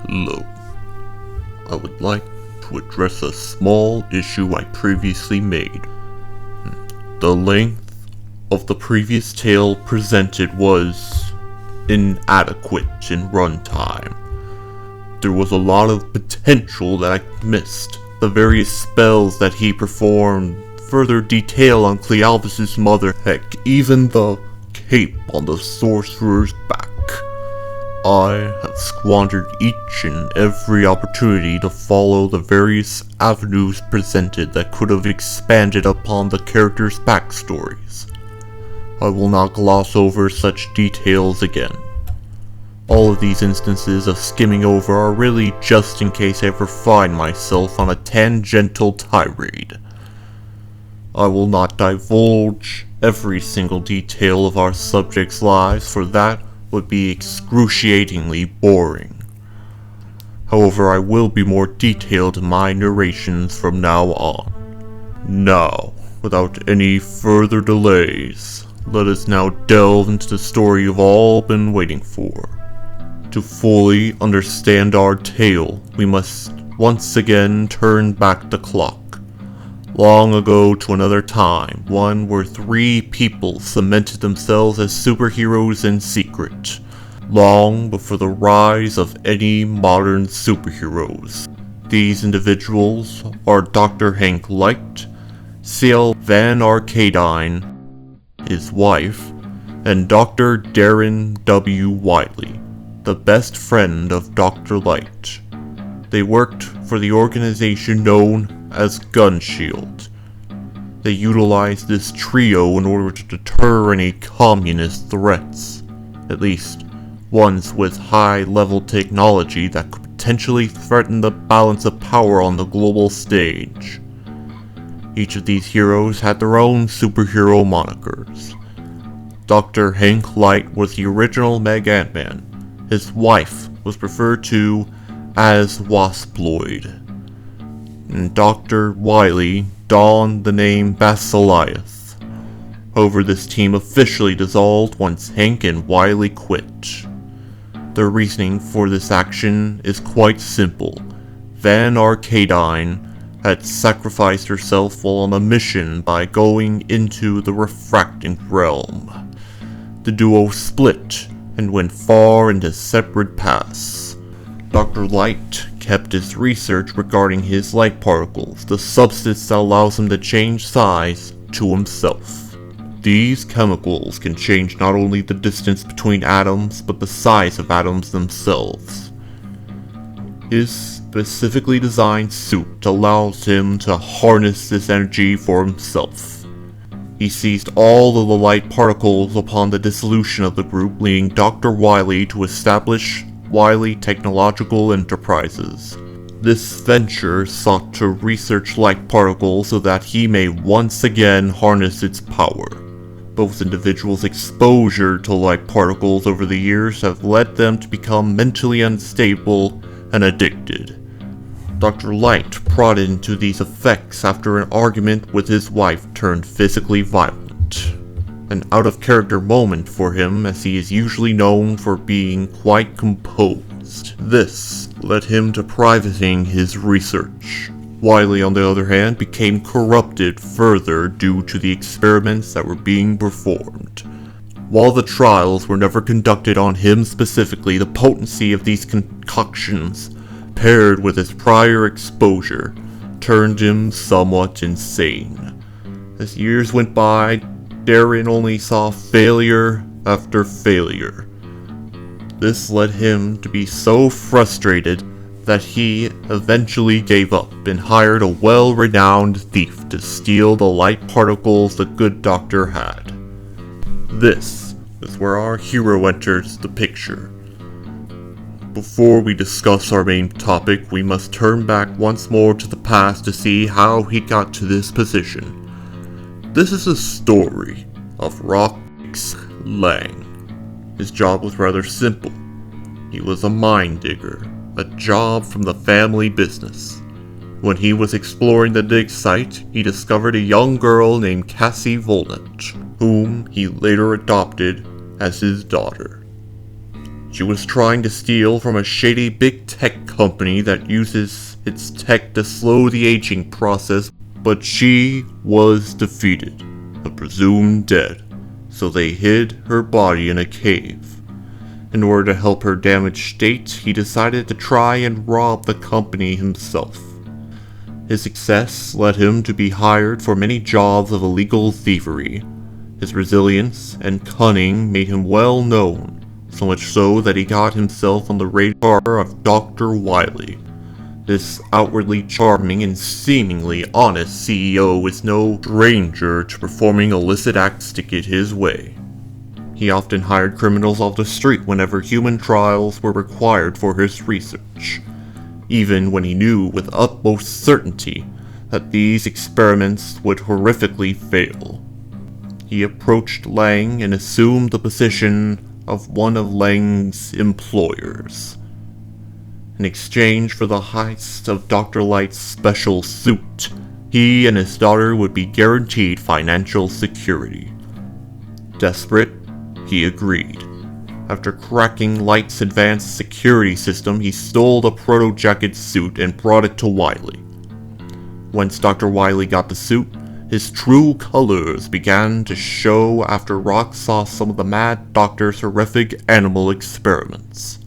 Hello. I would like to address a small issue I previously made. The length of the previous tale presented was inadequate in runtime. There was a lot of potential that I missed. The various spells that he performed, further detail on Clealvis's mother, heck, even the cape on the sorcerer's back. I have squandered each and every opportunity to follow the various avenues presented that could have expanded upon the characters' backstories. I will not gloss over such details again. All of these instances of skimming over are really just in case I ever find myself on a tangential tirade. I will not divulge every single detail of our subjects' lives, for that would be excruciatingly boring. However, I will be more detailed in my narrations from now on. Now, without any further delays, let us now delve into the story you've all been waiting for. To fully understand our tale, we must once again turn back the clock. Long ago to another time, one where 3 people cemented themselves as superheroes in secret, long before the rise of any modern superheroes. These individuals are Dr. Hank Light, C.L. Van Arcadine, his wife, and Dr. Darren W. Wiley, the best friend of Dr. Light. They worked for the organization known as Gun Shield. They utilized this trio in order to deter any communist threats, at least ones with high-level technology that could potentially threaten the balance of power on the global stage. Each of these heroes had their own superhero monikers. Dr. Hank Light was the original Meg Ant-Man. His wife was referred to as Wasploid, and Dr. Wiley donned the name Basiliath. However, this team officially dissolved once Hank and Wiley quit. Their reasoning for this action is quite simple. Van Arcadine had sacrificed herself while on a mission by going into the refracting realm. The duo split and went far into separate paths. Dr. Light kept his research regarding his light particles, the substance that allows him to change size, to himself. These chemicals can change not only the distance between atoms, but the size of atoms themselves. His specifically designed suit allows him to harness this energy for himself. He seized all of the light particles upon the dissolution of the group, leading Dr. Wiley to establish Wiley Technological Enterprises. This venture sought to research light particles so that he may once again harness its power. Both individuals' exposure to light particles over the years have led them to become mentally unstable and addicted. Dr. Light brought into these effects after an argument with his wife turned physically violent. An out-of-character moment for him, as he is usually known for being quite composed. This led him to privating his research. Wiley, on the other hand, became corrupted further due to the experiments that were being performed. While the trials were never conducted on him specifically, the potency of these concoctions, paired with his prior exposure, turned him somewhat insane. As years went by, Darren only saw failure after failure. This led him to be so frustrated that he eventually gave up and hired a well-renowned thief to steal the light particles the good doctor had. This is where our hero enters the picture. Before we discuss our main topic, we must turn back once more to the past to see how he got to this position. This is a story of Rox Lang. His job was rather simple. He was a mine digger, a job from the family business. When he was exploring the dig site, he discovered a young girl named Cassie Volnich, whom he later adopted as his daughter. She was trying to steal from a shady big tech company that uses its tech to slow the aging process, but she was defeated and presumed dead, so they hid her body in a cave. In order to help her damaged state, he decided to try and rob the company himself. His success led him to be hired for many jobs of illegal thievery. His resilience and cunning made him well known, so much so that he got himself on the radar of Dr. Wily. This outwardly charming and seemingly honest CEO is no stranger to performing illicit acts to get his way. He often hired criminals off the street whenever human trials were required for his research, even when he knew with utmost certainty that these experiments would horrifically fail. He approached Lang and assumed the position of one of Lang's employers. In exchange for the heist of Dr. Light's special suit, he and his daughter would be guaranteed financial security. Desperate, he agreed. After cracking Light's advanced security system, he stole the proto-jacket suit and brought it to Wily. Once Dr. Wily got the suit, his true colors began to show after Rock saw some of the Mad Doctor's horrific animal experiments.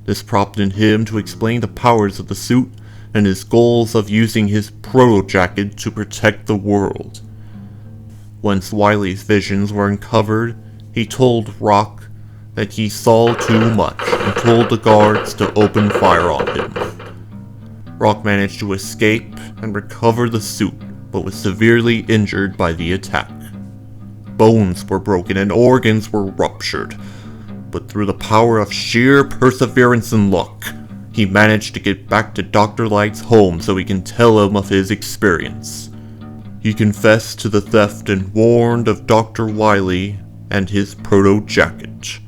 This prompted him to explain the powers of the suit and his goals of using his proto-jacket to protect the world. Once Wily's visions were uncovered, he told Rock that he saw too much and told the guards to open fire on him. Rock managed to escape and recover the suit, but was severely injured by the attack. Bones were broken and organs were ruptured, but through the power of sheer perseverance and luck, he managed to get back to Dr. Light's home so he can tell him of his experience. He confessed to the theft and warned of Dr. Wily and his proto-jacket.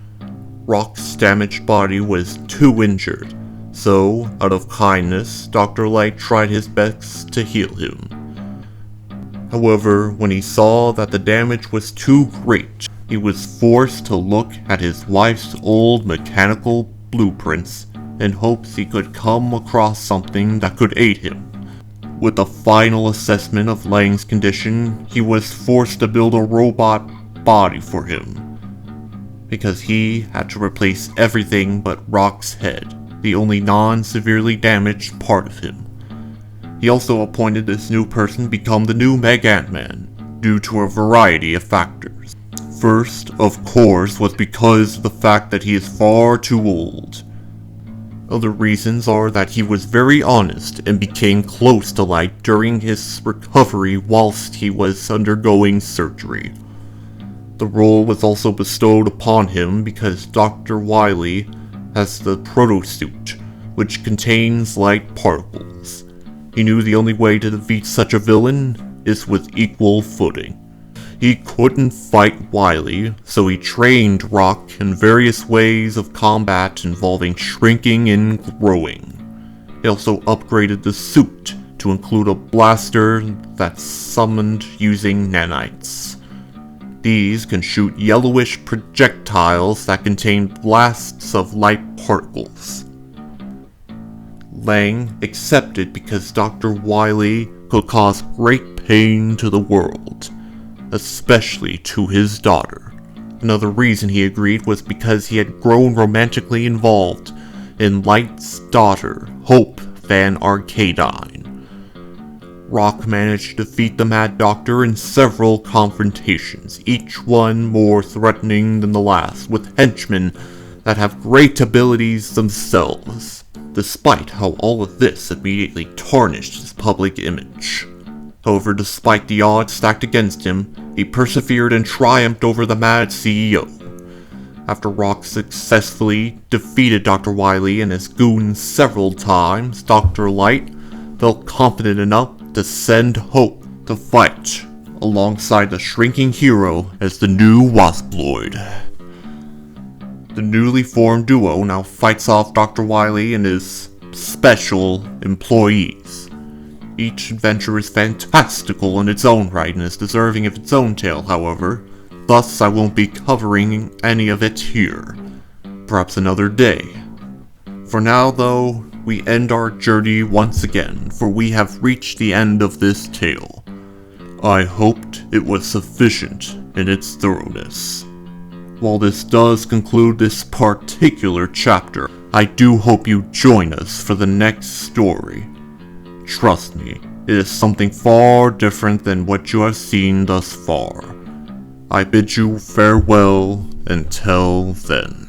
Rock's damaged body was too injured, so, out of kindness, Dr. Light tried his best to heal him. However, when he saw that the damage was too great, he was forced to look at his wife's old mechanical blueprints in hopes he could come across something that could aid him. With a final assessment of Lang's condition, he was forced to build a robot body for him, because he had to replace everything but Rock's head, the only non-severely damaged part of him. He also appointed this new person become the new Ant-Man, due to a variety of factors. First, of course, was because of the fact that he is far too old. Other reasons are that he was very honest and became close to Light during his recovery whilst he was undergoing surgery. The role was also bestowed upon him because Dr. Wily has the proto-suit, which contains light particles. He knew the only way to defeat such a villain is with equal footing. He couldn't fight Wily, so he trained Rock in various ways of combat involving shrinking and growing. He also upgraded the suit to include a blaster that's summoned using nanites. These can shoot yellowish projectiles that contain blasts of light particles. Lang accepted because Dr. Wily could cause great pain to the world, especially to his daughter. Another reason he agreed was because he had grown romantically involved in Light's daughter, Hope Van Arcadine. Rock managed to defeat the Mad Doctor in several confrontations, each one more threatening than the last, with henchmen that have great abilities themselves, despite how all of this immediately tarnished his public image. However, despite the odds stacked against him, he persevered and triumphed over the Mad CEO. After Rock successfully defeated Dr. Wily and his goons several times, Dr. Light felt confident enough to send Hope to fight alongside the shrinking hero as the new Wasploid. The newly formed duo now fights off Dr. Wily and his special employees. Each adventure is fantastical in its own right and is deserving of its own tale, however, thus I won't be covering any of it here. perhaps another day. For now, though, we end our journey once again, for we have reached the end of this tale. I hoped it was sufficient in its thoroughness. While this does conclude this particular chapter, I do hope you join us for the next story. Trust me, it is something far different than what you have seen thus far. I bid you farewell until then.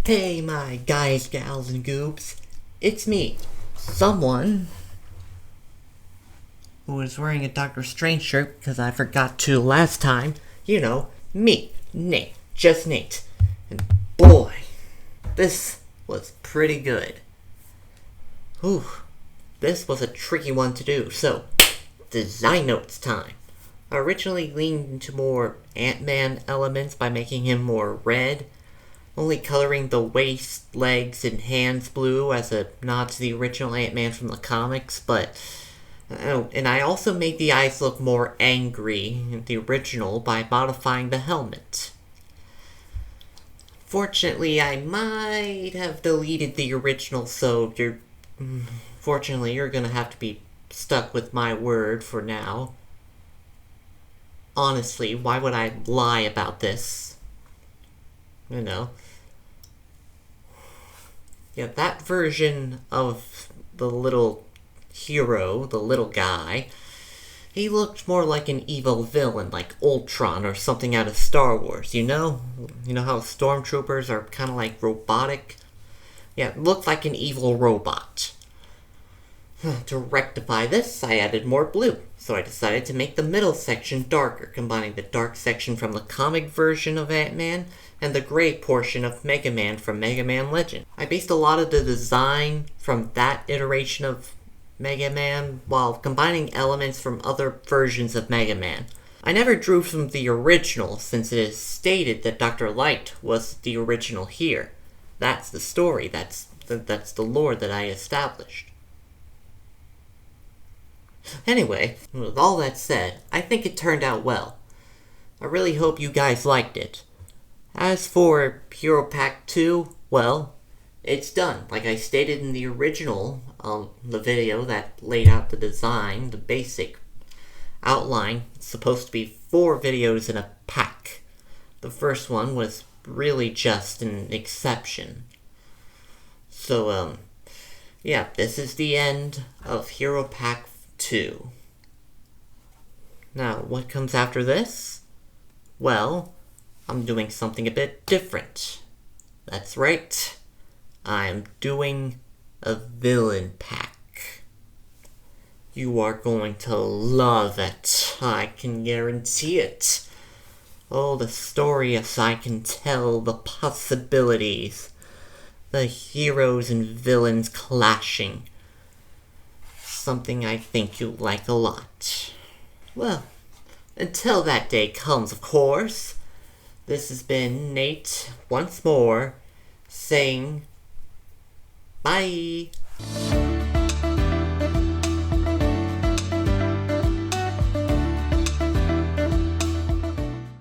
Hey my guys, gals, and goobs. It's me, someone who is wearing a Doctor Strange shirt because I forgot to last time. You know, me, Nate, just Nate. And boy, this was pretty good. Whew, this was a tricky one to do, so design notes time. I originally leaned into more Ant-Man elements by making him more red, only coloring the waist, legs, and hands blue as a nod to the original Ant-Man from the comics, but... and I also made the eyes look more angry in the original by modifying the helmet. Fortunately, I might have deleted the original, so fortunately, you're gonna have to be stuck with my word for now. Honestly, why would I lie about this? You know. Yeah, that version of the little hero, the little guy, he looked more like an evil villain, like Ultron or something out of Star Wars, you know? You know how stormtroopers are kind of like robotic? Yeah, it looked like an evil robot. To rectify this, I added more blue, so I decided to make the middle section darker, combining the dark section from the comic version of Ant-Man and the gray portion of Mega Man from Mega Man Legend. I based a lot of the design from that iteration of Mega Man while combining elements from other versions of Mega Man. I never drew from the original since it is stated that Dr. Light was the original here. That's the story, that's the lore that I established. Anyway, with all that said, I think it turned out well. I really hope you guys liked it. As for Hero Pack 2, well, it's done. Like I stated in the original, the video that laid out the design, the basic outline. It's supposed to be 4 videos in a pack. The first one was really just an exception. So, yeah, this is the end of Hero Pack 2. Now, what comes after this? Well, I'm doing something a bit different. That's right. I'm doing a villain pack. You are going to love it. I can guarantee it. Oh, the stories I can tell, the possibilities. The heroes and villains clashing. Something I think you'll like a lot. Well, until that day comes, of course, this has been Nate once more saying bye.